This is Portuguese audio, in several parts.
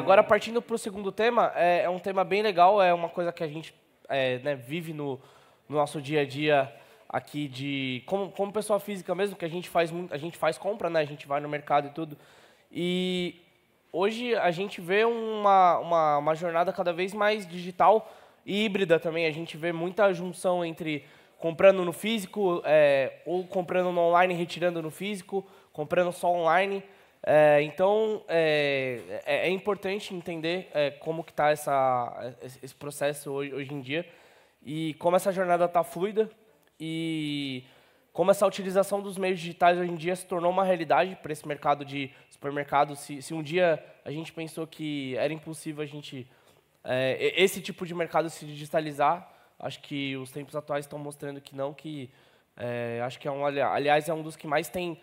Agora, partindo para o segundo tema, é um tema bem legal, é uma coisa que a gente né, vive no nosso dia a dia aqui como pessoa física mesmo, que a gente faz compra, né? A gente vai no mercado e tudo. E hoje a gente vê uma jornada cada vez mais digital e híbrida também. A gente vê muita junção entre comprando no físico, ou comprando no online e retirando no físico, comprando só online. Então, é importante entender como que está esse processo hoje em dia e como essa jornada está fluida e como essa utilização dos meios digitais hoje em dia se tornou uma realidade para esse mercado de supermercado. Se um dia a gente pensou que era impossível esse tipo de mercado se digitalizar, acho que os tempos atuais estão mostrando que não, acho que aliás, é um dos que mais tem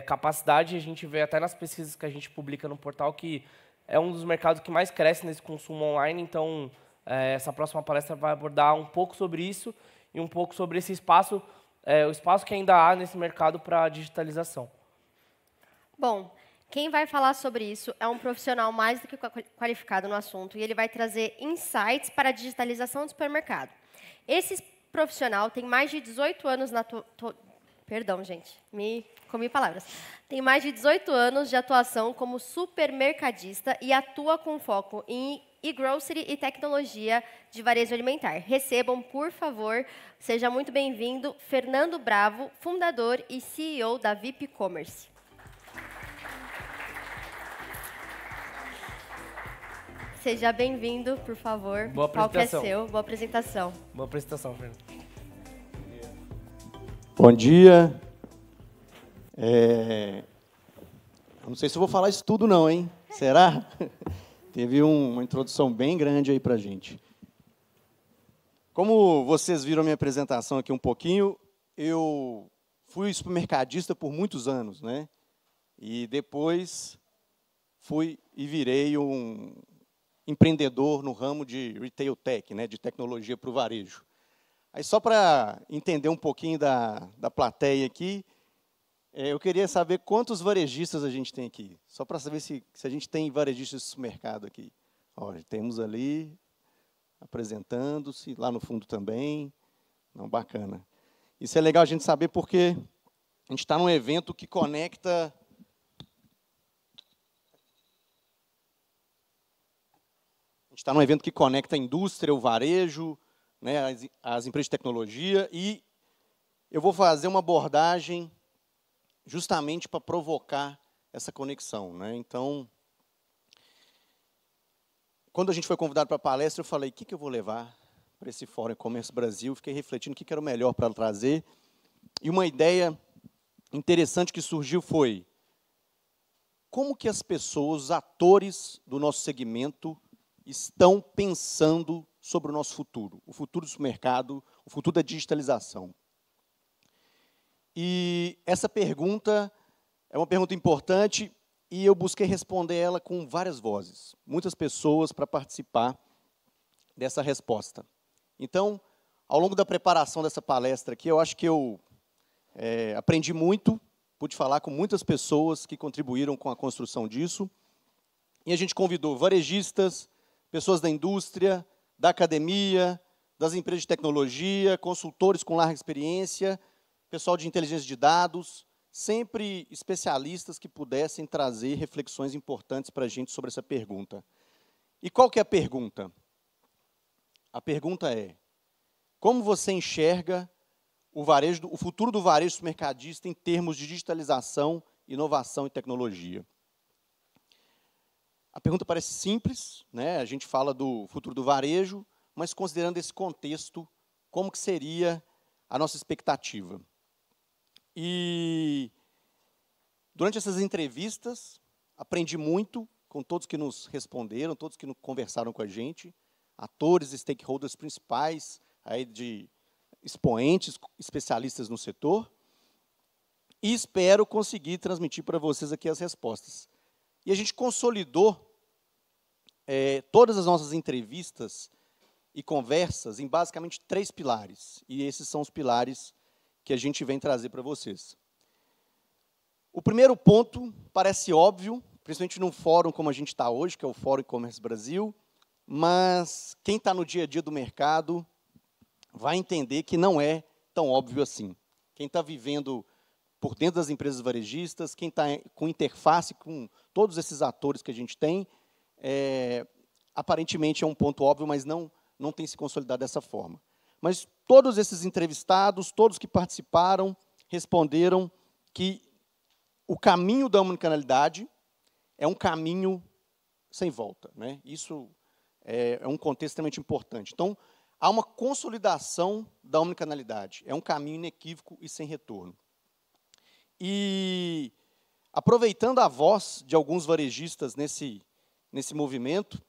capacidade. A gente vê até nas pesquisas que a gente publica no portal que é um dos mercados que mais cresce nesse consumo online. Então, essa próxima palestra vai abordar um pouco sobre isso e um pouco sobre esse espaço, o espaço que ainda há nesse mercado para a digitalização. Bom, quem vai falar sobre isso é um profissional mais do que qualificado no assunto e ele vai trazer insights para a digitalização do supermercado. Esse profissional tem mais de 18 anos Perdão, gente, me comi palavras. Tem mais de 18 anos de atuação como supermercadista e atua com foco em e-grocery e tecnologia de varejo alimentar. Recebam, por favor, seja muito bem-vindo, Fernando Bravo, fundador e CEO da VIP Commerce. Seja bem-vindo, por favor. Boa apresentação. O palco é seu. Boa apresentação. Boa apresentação, Fernando. Bom dia. Não sei se eu vou falar isso tudo não, hein? Será? Teve uma introdução bem grande aí para a gente. Como vocês viram a minha apresentação aqui um pouquinho, eu fui supermercadista por muitos anos, né? E depois fui e virei um empreendedor no ramo de retail tech, né? De tecnologia para o varejo. Aí, só para entender um pouquinho da plateia aqui, eu queria saber quantos varejistas a gente tem aqui. Só para saber se a gente tem varejistas de supermercado aqui. Olha, temos ali, apresentando-se, lá no fundo também. Não, bacana. Isso é legal a gente saber porque a gente está num evento que conecta... A gente está num evento que conecta a indústria, o varejo, né, as empresas de tecnologia, e eu vou fazer uma abordagem justamente para provocar essa conexão, né? Então, quando a gente foi convidado para a palestra, eu falei, o que eu vou levar para esse Fórum E-Commerce Brasil? Fiquei refletindo o que era o melhor para trazer, e uma ideia interessante que surgiu foi como que as pessoas, os atores do nosso segmento, estão pensando sobre o nosso futuro, o futuro do supermercado, o futuro da digitalização. E essa pergunta é uma pergunta importante e eu busquei responder ela com várias vozes, muitas pessoas para participar dessa resposta. Então, ao longo da preparação dessa palestra aqui, eu acho que eu aprendi muito, pude falar com muitas pessoas que contribuíram com a construção disso, e a gente convidou varejistas, pessoas da indústria, da academia, das empresas de tecnologia, consultores com larga experiência, pessoal de inteligência de dados, sempre especialistas que pudessem trazer reflexões importantes para a gente sobre essa pergunta. E qual que é a pergunta? A pergunta é, como você enxerga o futuro do varejo supermercadista em termos de digitalização, inovação e tecnologia? A pergunta parece simples, né? A gente fala do futuro do varejo, mas considerando esse contexto, como que seria a nossa expectativa? E durante essas entrevistas, aprendi muito com todos que nos responderam, todos que conversaram com a gente, atores e stakeholders principais, aí de expoentes, especialistas no setor, e espero conseguir transmitir para vocês aqui as respostas. E a gente consolidou todas as nossas entrevistas e conversas em basicamente 3 pilares. E esses são os pilares que a gente vem trazer para vocês. O primeiro ponto parece óbvio, principalmente num fórum como a gente está hoje, que é o Fórum E-Commerce Brasil, mas quem está no dia a dia do mercado vai entender que não é tão óbvio assim. Quem está vivendo por dentro das empresas varejistas, quem está com interface com todos esses atores que a gente tem, aparentemente é um ponto óbvio, mas não tem se consolidado dessa forma. Mas todos esses entrevistados, todos que participaram, responderam que o caminho da omnicanalidade é um caminho sem volta, né? Isso é um contexto extremamente importante. Então, há uma consolidação da omnicanalidade. É um caminho inequívoco e sem retorno. E, aproveitando a voz de alguns varejistas nesse movimento,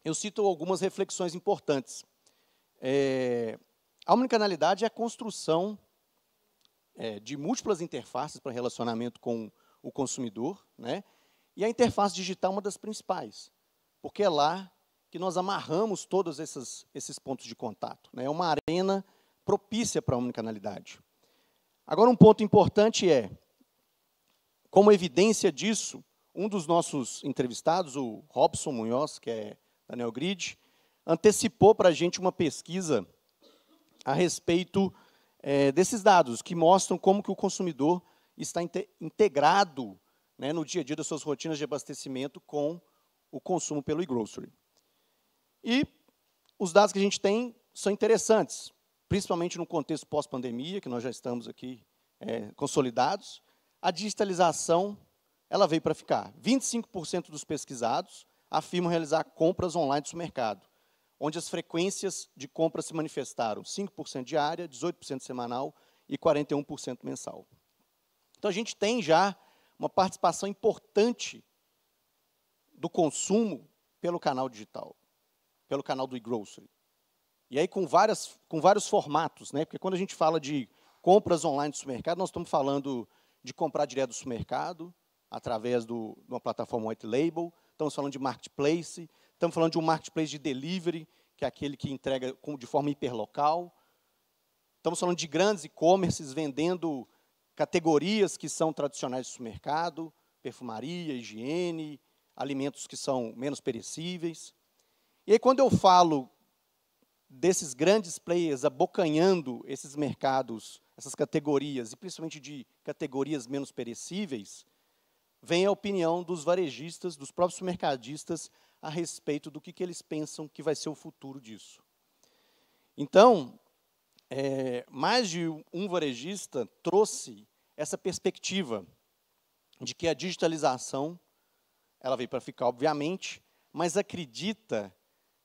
eu cito algumas reflexões importantes. A omnicanalidade é a construção de múltiplas interfaces para relacionamento com o consumidor, né? E a interface digital é uma das principais, porque é lá que nós amarramos todos esses pontos de contato, né? É uma arena propícia para a omnicanalidade. Agora, um ponto importante é, como evidência disso, um dos nossos entrevistados, o Robson Munhoz, que é da Neogrid, antecipou para a gente uma pesquisa a respeito desses dados, que mostram como que o consumidor está integrado, né, no dia a dia das suas rotinas de abastecimento com o consumo pelo e-grocery. E os dados que a gente tem são interessantes, principalmente no contexto pós-pandemia, que nós já estamos aqui consolidados. A digitalização, ela veio para ficar. 25% dos pesquisados afirmam realizar compras online do supermercado, onde as frequências de compra se manifestaram 5% diária, 18% semanal e 41% mensal. Então, a gente tem já uma participação importante do consumo pelo canal digital, pelo canal do e-grocery. E aí com vários formatos, né? Porque quando a gente fala de compras online do supermercado, nós estamos falando de comprar direto do supermercado, através de uma plataforma white label, estamos falando de marketplace, estamos falando de um marketplace de delivery, que é aquele que entrega de forma hiperlocal. Estamos falando de grandes e-commerces vendendo categorias que são tradicionais do supermercado, perfumaria, higiene, alimentos que são menos perecíveis. E aí, quando eu falo desses grandes players abocanhando esses mercados, essas categorias, e principalmente de categorias menos perecíveis, vem a opinião dos varejistas, dos próprios supermercadistas, a respeito do que eles pensam que vai ser o futuro disso. Então, mais de um varejista trouxe essa perspectiva de que a digitalização, ela veio para ficar, obviamente, mas acredita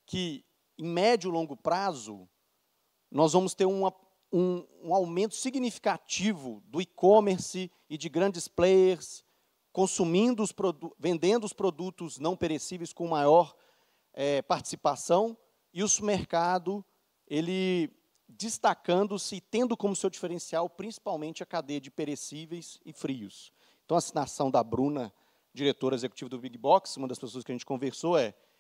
que, em médio e longo prazo, nós vamos ter um aumento significativo do e-commerce e de grandes players, vendendo os produtos não perecíveis com maior participação, e o supermercado, ele destacando-se e tendo como seu diferencial, principalmente, a cadeia de perecíveis e frios. Então, a citação da Bruna, diretora executiva do Big Box, uma das pessoas que a gente conversou,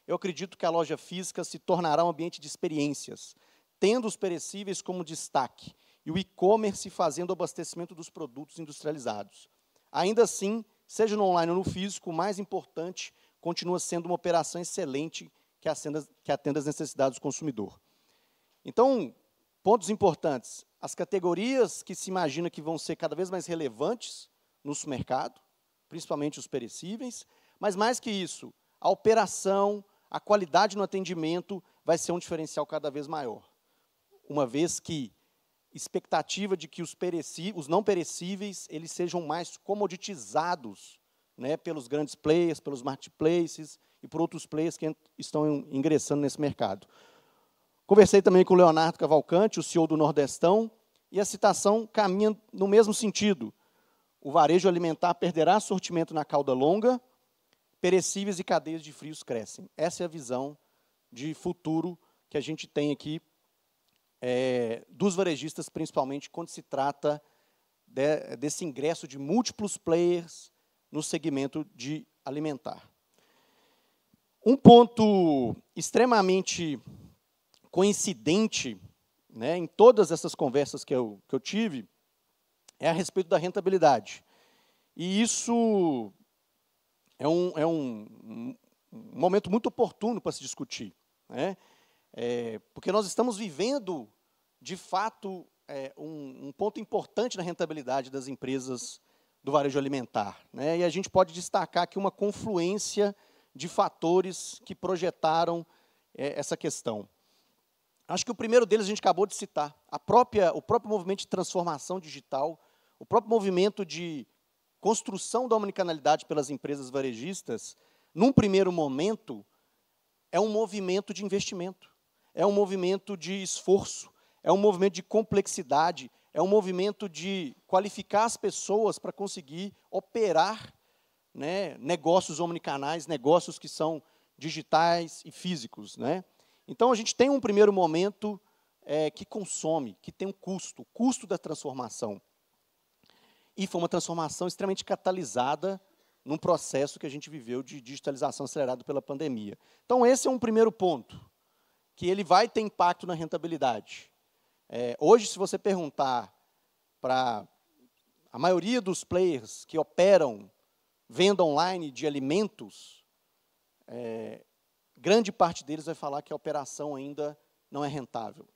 eu acredito que a loja física se tornará um ambiente de experiências, tendo os perecíveis como destaque, e o e-commerce fazendo o abastecimento dos produtos industrializados. Ainda assim, seja no online ou no físico, o mais importante continua sendo uma operação excelente que atenda às necessidades do consumidor. Então, pontos importantes. As categorias que se imagina que vão ser cada vez mais relevantes no supermercado, principalmente os perecíveis, mas mais que isso, a operação, a qualidade no atendimento vai ser um diferencial cada vez maior. Uma vez que expectativa de que os não perecíveis eles sejam mais comoditizados, né, pelos grandes players, pelos marketplaces e por outros players que estão ingressando nesse mercado. Conversei também com o Leonardo Cavalcante, o CEO do Nordestão, e a citação caminha no mesmo sentido. O varejo alimentar perderá sortimento na cauda longa, perecíveis e cadeias de frios crescem. Essa é a visão de futuro que a gente tem aqui dos varejistas, principalmente quando se trata desse ingresso de múltiplos players no segmento de alimentar. Um ponto extremamente coincidente, né, em todas essas conversas que eu tive, é a respeito da rentabilidade. E isso um momento muito oportuno para se discutir, né? Porque nós estamos vivendo, de fato, um ponto importante na rentabilidade das empresas do varejo alimentar, né? E a gente pode destacar aqui uma confluência de fatores que projetaram essa questão. Acho que o primeiro deles a gente acabou de citar, o próprio movimento de transformação digital, o próprio movimento de construção da omnicanalidade pelas empresas varejistas, num primeiro momento, é um movimento de investimento, é um movimento de esforço, é um movimento de complexidade, é um movimento de qualificar as pessoas para conseguir operar, né, negócios omnicanais, negócios que são digitais e físicos, né? Então, a gente tem um primeiro momento que consome, que tem um custo, o custo da transformação. E foi uma transformação extremamente catalisada num processo que a gente viveu de digitalização acelerada pela pandemia. Então, esse é um primeiro ponto, que ele vai ter impacto na rentabilidade. Hoje, se você perguntar para a maioria dos players que operam venda online de alimentos, grande parte deles vai falar que a operação ainda não é rentável.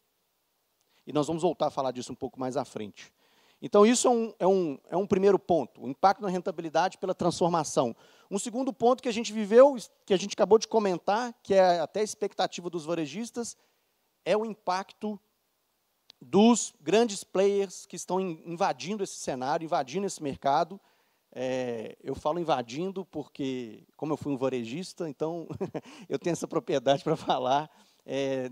E nós vamos voltar a falar disso um pouco mais à frente. Então, isso é um primeiro ponto, o impacto na rentabilidade pela transformação. Um segundo ponto que a gente viveu, que a gente acabou de comentar, que é até a expectativa dos varejistas, é o impacto dos grandes players que estão invadindo esse cenário, invadindo esse mercado. Eu falo invadindo porque, como eu fui um varejista, então eu tenho essa propriedade para falar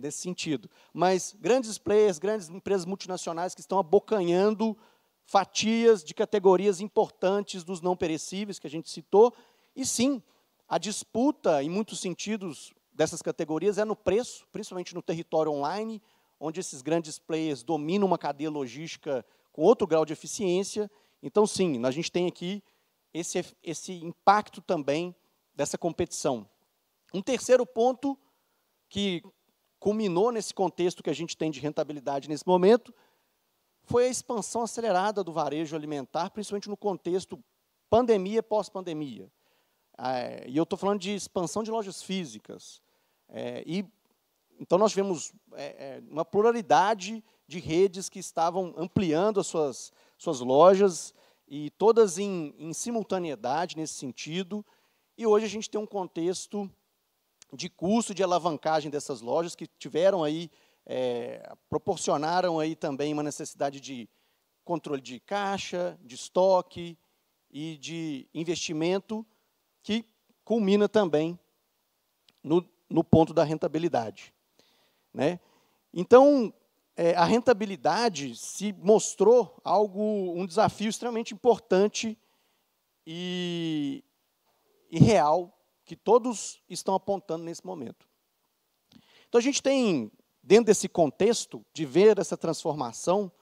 nesse sentido. Mas grandes players, grandes empresas multinacionais que estão abocanhando fatias de categorias importantes dos não perecíveis, que a gente citou, e sim, a disputa, em muitos sentidos, dessas categorias é no preço, principalmente no território online, onde esses grandes players dominam uma cadeia logística com outro grau de eficiência. Então, sim, a gente tem aqui esse impacto também dessa competição. Um terceiro ponto que culminou nesse contexto que a gente tem de rentabilidade nesse momento foi a expansão acelerada do varejo alimentar, principalmente no contexto pandemia e pós-pandemia. E eu estou falando de expansão de lojas físicas. Então, nós tivemos uma pluralidade de redes que estavam ampliando as suas lojas, e todas em simultaneidade nesse sentido. E hoje a gente tem um contexto de custo de alavancagem dessas lojas que tiveram aí, proporcionaram aí também uma necessidade de controle de caixa, de estoque e de investimento, que culmina também no ponto da rentabilidade, né? Então, a rentabilidade se mostrou um desafio extremamente importante e real, que todos estão apontando nesse momento. Então, a gente tem, dentro desse contexto, de ver essa transformação,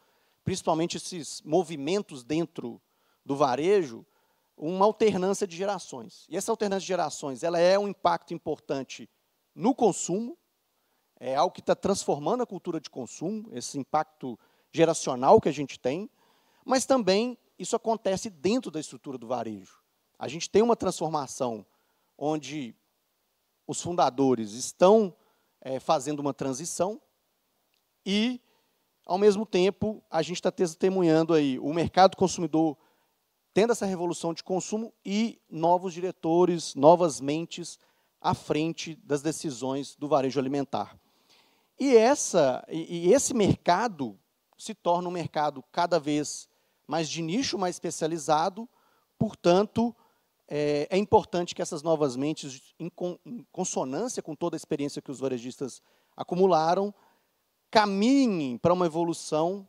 principalmente esses movimentos dentro do varejo, uma alternância de gerações. E essa alternância de gerações, ela é um impacto importante no consumo, é algo que está transformando a cultura de consumo, esse impacto geracional que a gente tem, mas também isso acontece dentro da estrutura do varejo. A gente tem uma transformação onde os fundadores estão fazendo uma transição e, ao mesmo tempo, a gente está testemunhando aí o mercado consumidor tendo essa revolução de consumo e novos diretores, novas mentes à frente das decisões do varejo alimentar. E esse mercado se torna um mercado cada vez mais de nicho, mais especializado, portanto, é importante que essas novas mentes, em consonância com toda a experiência que os varejistas acumularam, caminhem para uma evolução,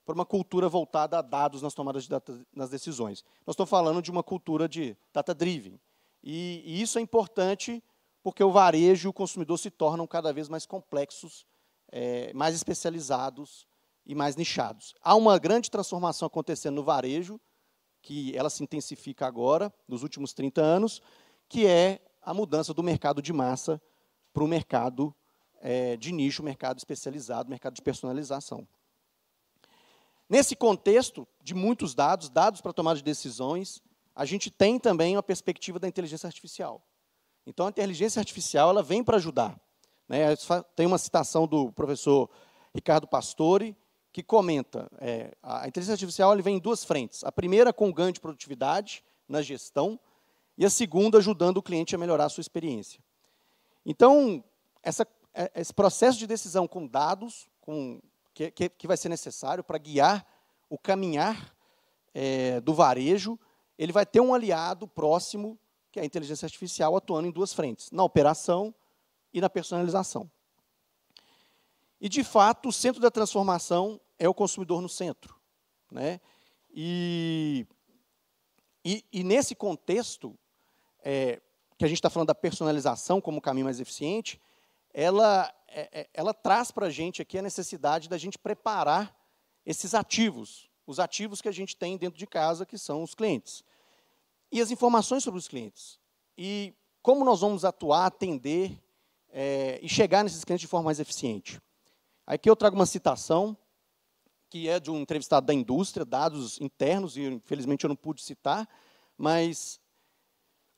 para uma cultura voltada a dados nas tomadas nas decisões. Nós estamos falando de uma cultura de data-driven. E isso é importante porque o varejo e o consumidor se tornam cada vez mais complexos, mais especializados e mais nichados. Há uma grande transformação acontecendo no varejo, que ela se intensifica agora, nos últimos 30 anos, que é a mudança do mercado de massa para o mercado de nicho, mercado especializado, mercado de personalização. Nesse contexto de muitos dados para tomar de decisões, a gente tem também uma perspectiva da inteligência artificial. Então, a inteligência artificial ela vem para ajudar, né? Tem uma citação do professor Ricardo Pastore, que comenta, a inteligência artificial ele vem em duas frentes. A primeira com ganho de produtividade na gestão, e a segunda ajudando o cliente a melhorar a sua experiência. Então, esse processo de decisão com dados, que vai ser necessário para guiar o caminhar do varejo, ele vai ter um aliado próximo, que é a inteligência artificial, atuando em duas frentes, na operação e na personalização. E, de fato, o centro da transformação é o consumidor no centro, né? E nesse contexto, que a gente está falando da personalização como caminho mais eficiente, ela traz para a gente aqui a necessidade da gente preparar esses ativos, os ativos que a gente tem dentro de casa, que são os clientes. E as informações sobre os clientes. E como nós vamos atuar, atender e chegar nesses clientes de forma mais eficiente. Aqui eu trago uma citação, que é de um entrevistado da indústria, dados internos, e infelizmente eu não pude citar, mas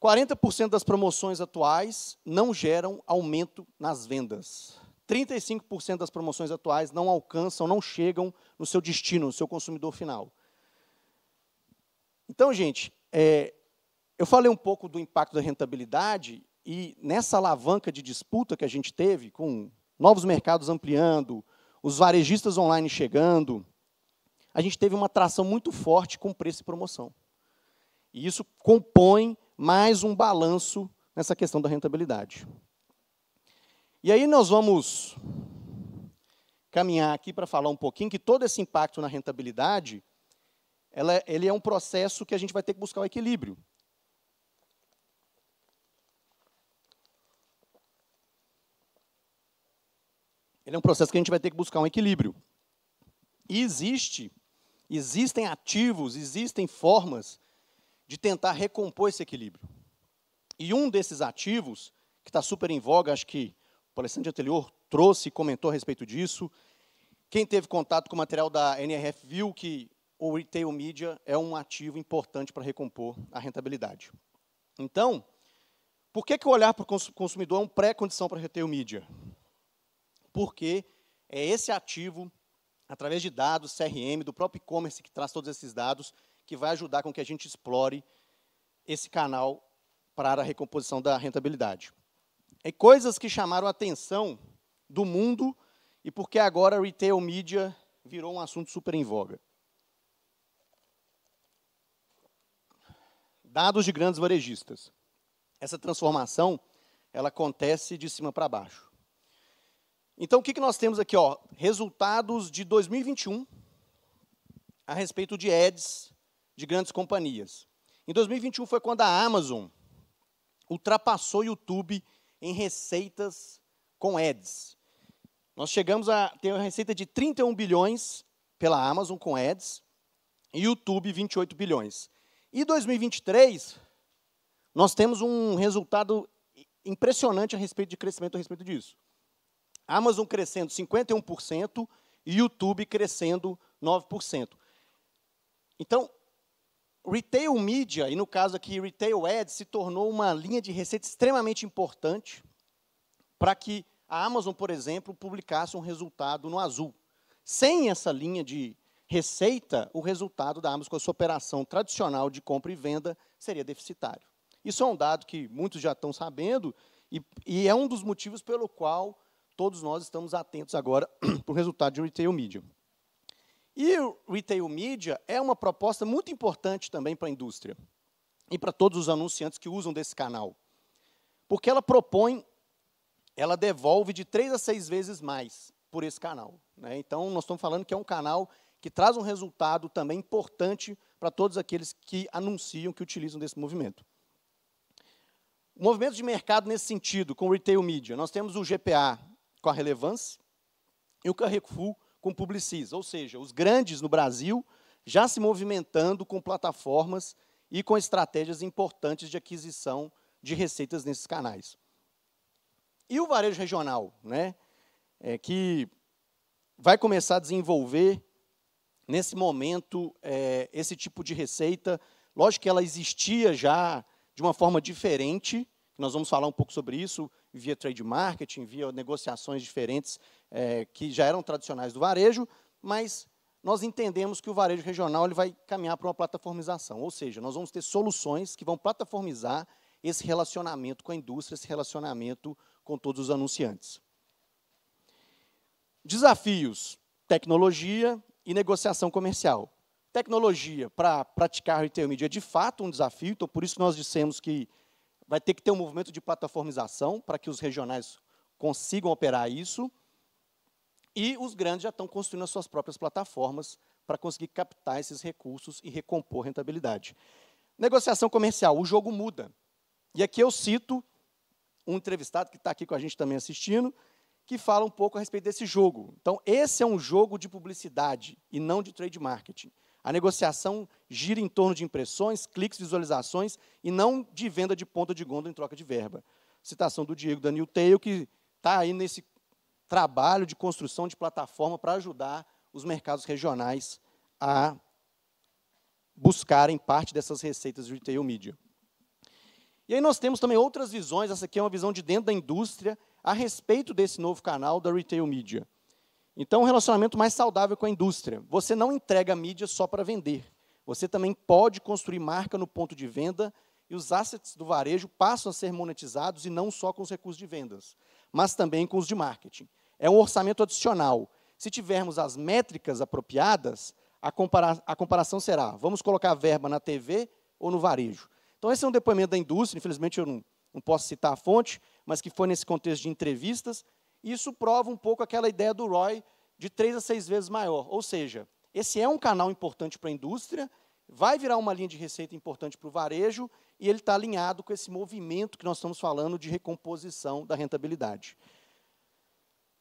40% das promoções atuais não geram aumento nas vendas. 35% das promoções atuais não alcançam, não chegam no seu destino, no seu consumidor final. Então, gente, eu falei um pouco do impacto da rentabilidade, e nessa alavanca de disputa que a gente teve, com novos mercados ampliando, os varejistas online chegando, a gente teve uma atração muito forte com preço e promoção. E isso compõe mais um balanço nessa questão da rentabilidade. E aí nós vamos caminhar aqui para falar um pouquinho que todo esse impacto na rentabilidade, ele é um processo que a gente vai ter que buscar o equilíbrio. Ele é um processo que a gente vai ter que buscar um equilíbrio. E existem ativos, existem formas de tentar recompor esse equilíbrio. E um desses ativos, que está super em voga, acho que o palestrante anterior trouxe e comentou a respeito disso. Quem teve contato com o material da NRF viu que o Retail Media é um ativo importante para recompor a rentabilidade. Então, por que o olhar para o consumidor é uma pré-condição para Retail Media? Porque é esse ativo, através de dados, CRM, do próprio e-commerce que traz todos esses dados, que vai ajudar com que a gente explore esse canal para a recomposição da rentabilidade. E coisas que chamaram a atenção do mundo e porque agora a Retail Media virou um assunto super em voga. Dados de grandes varejistas. Essa transformação, ela acontece de cima para baixo. Então, o que nós temos aqui? Resultados de 2021 a respeito de ads de grandes companhias. Em 2021 foi quando a Amazon ultrapassou o YouTube em receitas com ads. Nós chegamos a ter uma receita de 31 bilhões pela Amazon com ads e YouTube 28 bilhões. E 2023, nós temos um resultado impressionante a respeito de crescimento a respeito disso. Amazon crescendo 51% e YouTube crescendo 9%. Então, Retail Media, e no caso aqui Retail Ads, se tornou uma linha de receita extremamente importante para que a Amazon, por exemplo, publicasse um resultado no azul. Sem essa linha de receita, o resultado da Amazon com a sua operação tradicional de compra e venda seria deficitário. Isso é um dado que muitos já estão sabendo e é um dos motivos pelo qual todos nós estamos atentos agora para o resultado de Retail Media. E o Retail Media é uma proposta muito importante também para a indústria e para todos os anunciantes que usam desse canal. Porque ela devolve de 3 a 6 vezes mais por esse canal, né? Então, nós estamos falando que é um canal que traz um resultado também importante para todos aqueles que anunciam, que utilizam desse movimento. O movimento de mercado nesse sentido, com o Retail Media, nós temos o GPA com a Relevance e o Carrefour com o Publicis, ou seja, os grandes no Brasil já se movimentando com plataformas e com estratégias importantes de aquisição de receitas nesses canais. E o varejo regional, né, que vai começar a desenvolver, nesse momento, esse tipo de receita Lógico que ela existia já de uma forma diferente, nós vamos falar um pouco sobre isso, via trade marketing, via negociações diferentes, que já eram tradicionais do varejo, mas nós entendemos que o varejo regional ele vai caminhar para uma plataformização, ou seja, nós vamos ter soluções que vão plataformizar esse relacionamento com a indústria, esse relacionamento com todos os anunciantes. Desafios: tecnologia e negociação comercial. Tecnologia para praticar retail media é de fato um desafio, então por isso que nós dissemos que vai ter que ter um movimento de plataformização para que os regionais consigam operar isso, e os grandes já estão construindo as suas próprias plataformas para conseguir captar esses recursos e recompor rentabilidade. Negociação comercial, o jogo muda. E aqui eu cito um entrevistado que está aqui com a gente também assistindo, que fala um pouco a respeito desse jogo. Então, esse é um jogo de publicidade e não de trade marketing. A negociação gira em torno de impressões, cliques, visualizações, e não de venda de ponta de gôndola em troca de verba. Citação do Diego da Newtail, que está aí nesse trabalho de construção de plataforma para ajudar os mercados regionais a buscarem parte dessas receitas de retail media. E aí nós temos também outras visões, essa aqui é uma visão de dentro da indústria, a respeito desse novo canal da retail media. Então, um relacionamento mais saudável com a indústria. Você não entrega a mídia só para vender. Você também pode construir marca no ponto de venda e os assets do varejo passam a ser monetizados e não só com os recursos de vendas, mas também com os de marketing. É um orçamento adicional. Se tivermos as métricas apropriadas, a comparação será, vamos colocar verba na TV ou no varejo? Então, esse é um depoimento da indústria, infelizmente eu não posso citar a fonte, mas que foi nesse contexto de entrevistas, e isso prova um pouco aquela ideia do ROI de 3 a 6 vezes maior. Ou seja, esse é um canal importante para a indústria, vai virar uma linha de receita importante para o varejo, e ele está alinhado com esse movimento que nós estamos falando de recomposição da rentabilidade.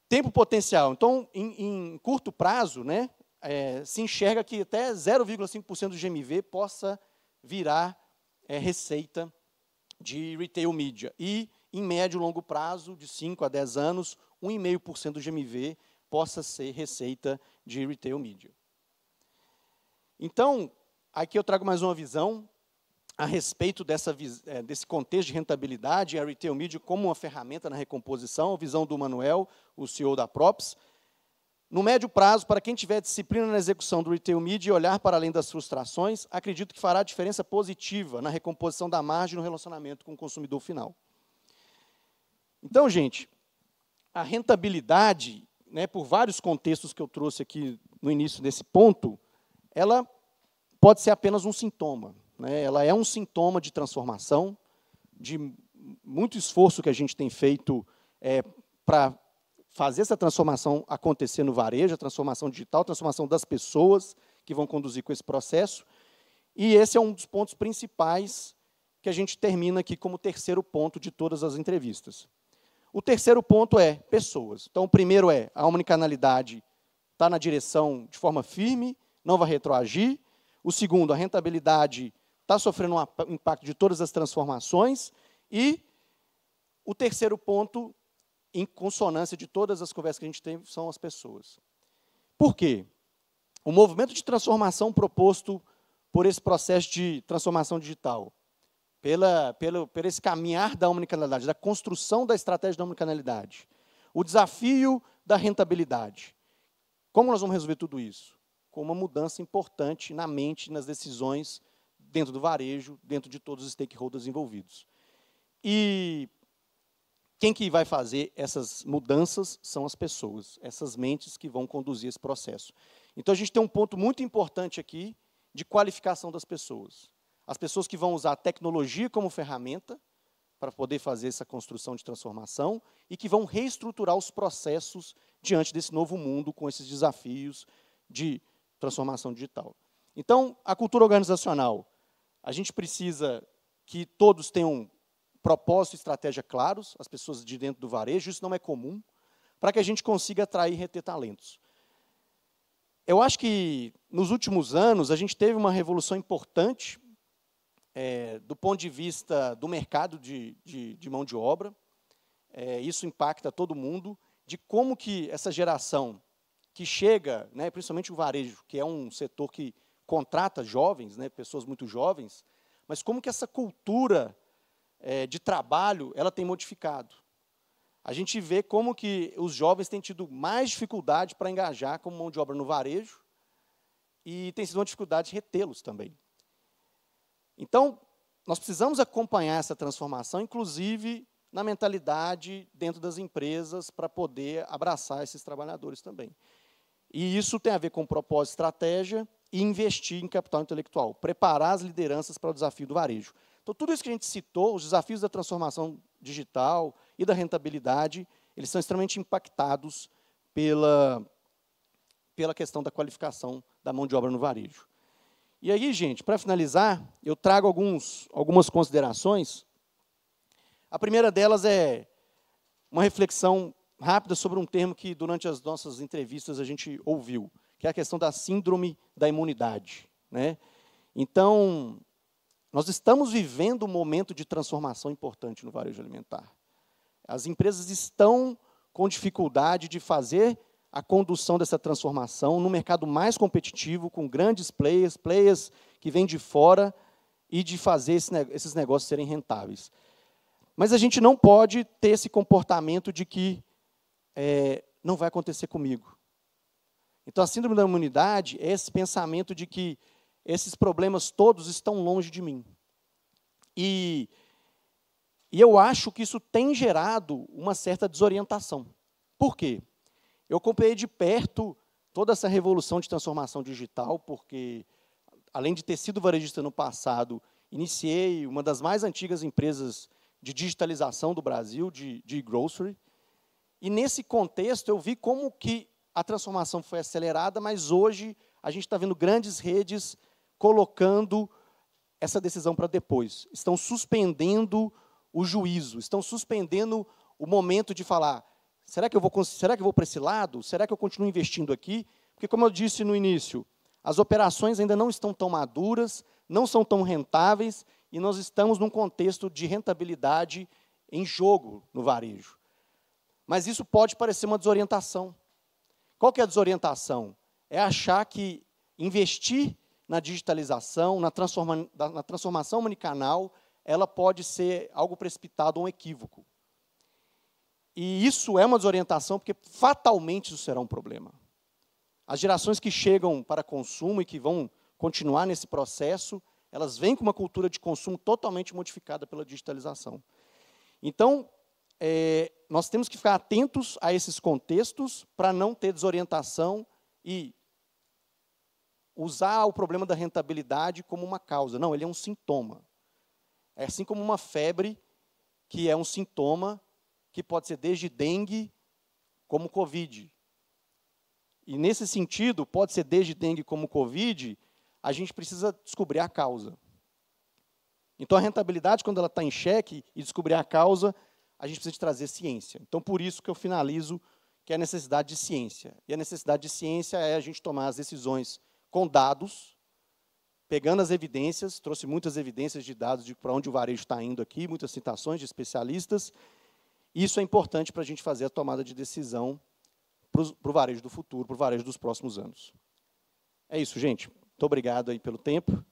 Tempo potencial. Então, em curto prazo, né, se enxerga que até 0,5% do GMV possa virar receita de retail media. E, em médio e longo prazo, de 5 a 10 anos, 1,5% do GMV possa ser receita de retail media. Então, aqui eu trago mais uma visão a respeito desse contexto de rentabilidade e a retail media como uma ferramenta na recomposição, a visão do Manuel, o CEO da Props. No médio prazo, para quem tiver disciplina na execução do retail media e olhar para além das frustrações, acredito que fará diferença positiva na recomposição da margem no relacionamento com o consumidor final. Então, gente, a rentabilidade, né, por vários contextos que eu trouxe aqui no início desse ponto, ela pode ser apenas um sintoma. Né? Ela é um sintoma de transformação, de muito esforço que a gente tem feito para fazer essa transformação acontecer no varejo, a transformação digital, a transformação das pessoas que vão conduzir com esse processo. E esse é um dos pontos principais que a gente termina aqui como terceiro ponto de todas as entrevistas. O terceiro ponto é pessoas. Então, o primeiro é a omnicanalidade está na direção de forma firme, não vai retroagir. O segundo, a rentabilidade está sofrendo um impacto de todas as transformações. E o terceiro ponto, em consonância de todas as conversas que a gente tem, são as pessoas. Por quê? O movimento de transformação proposto por esse processo de transformação digital, por esse caminhar da omnicanalidade, da construção da estratégia da omnicanalidade, o desafio da rentabilidade. Como nós vamos resolver tudo isso? Com uma mudança importante na mente, nas decisões, dentro do varejo, dentro de todos os stakeholders envolvidos. E quem que vai fazer essas mudanças são as pessoas, essas mentes que vão conduzir esse processo. Então, a gente tem um ponto muito importante aqui de qualificação das pessoas. As pessoas que vão usar a tecnologia como ferramenta para poder fazer essa construção de transformação e que vão reestruturar os processos diante desse novo mundo com esses desafios de transformação digital. Então, a cultura organizacional. A gente precisa que todos tenham propósito e estratégia claros, as pessoas de dentro do varejo, isso não é comum, para que a gente consiga atrair e reter talentos. Eu acho que, nos últimos anos, a gente teve uma revolução importante do ponto de vista do mercado de mão de obra. Isso impacta todo mundo, de como que essa geração que chega, né, principalmente o varejo, que é um setor que contrata jovens, né, pessoas muito jovens, mas como que essa cultura de trabalho ela tem modificado. A gente vê como que os jovens têm tido mais dificuldade para engajar como mão de obra no varejo e tem sido uma dificuldade retê-los também. Então, nós precisamos acompanhar essa transformação, inclusive na mentalidade dentro das empresas, para poder abraçar esses trabalhadores também. E isso tem a ver com propósito, estratégia e investir em capital intelectual, preparar as lideranças para o desafio do varejo. Então, tudo isso que a gente citou, os desafios da transformação digital e da rentabilidade, eles são extremamente impactados pela questão da qualificação da mão de obra no varejo. E aí, gente, para finalizar, eu trago algumas considerações. A primeira delas é uma reflexão rápida sobre um termo que, durante as nossas entrevistas, a gente ouviu, que é a questão da síndrome da imunidade, né? Então, nós estamos vivendo um momento de transformação importante no varejo alimentar. As empresas estão com dificuldade de fazer a condução dessa transformação no mercado mais competitivo, com grandes players que vêm de fora, e de fazer esses negócios serem rentáveis. Mas a gente não pode ter esse comportamento de que não vai acontecer comigo. Então, a síndrome da imunidade é esse pensamento de que esses problemas todos estão longe de mim. E eu acho que isso tem gerado uma certa desorientação. Por quê? Eu acompanhei de perto toda essa revolução de transformação digital, porque, além de ter sido varejista no passado, iniciei uma das mais antigas empresas de digitalização do Brasil, de e-grocery. E, nesse contexto, eu vi como que a transformação foi acelerada, mas hoje a gente está vendo grandes redes colocando essa decisão para depois. Estão suspendendo o juízo, estão suspendendo o momento de falar, será que eu vou para esse lado? Será que eu continuo investindo aqui? Porque, como eu disse no início, as operações ainda não estão tão maduras, não são tão rentáveis, e nós estamos num contexto de rentabilidade em jogo no varejo. Mas isso pode parecer uma desorientação. Qual que é a desorientação? É achar que investir na digitalização, na transformação omnicanal, ela pode ser algo precipitado ou um equívoco. E isso é uma desorientação, porque fatalmente isso será um problema. As gerações que chegam para consumo e que vão continuar nesse processo, elas vêm com uma cultura de consumo totalmente modificada pela digitalização. Então, nós temos que ficar atentos a esses contextos para não ter desorientação e usar o problema da rentabilidade como uma causa. Não, ele é um sintoma. É assim como uma febre, que é um sintoma, que pode ser desde dengue como Covid. E, nesse sentido, pode ser desde dengue como Covid, a gente precisa descobrir a causa. Então, a rentabilidade, quando ela está em xeque, e descobrir a causa, a gente precisa de trazer ciência. Então, por isso que eu finalizo que é a necessidade de ciência. E a necessidade de ciência é a gente tomar as decisões com dados, pegando as evidências, trouxe muitas evidências de dados de para onde o varejo está indo aqui, muitas citações de especialistas. Isso é importante para a gente fazer a tomada de decisão para o varejo do futuro, para o varejo dos próximos anos. É isso, gente. Muito obrigado aí pelo tempo.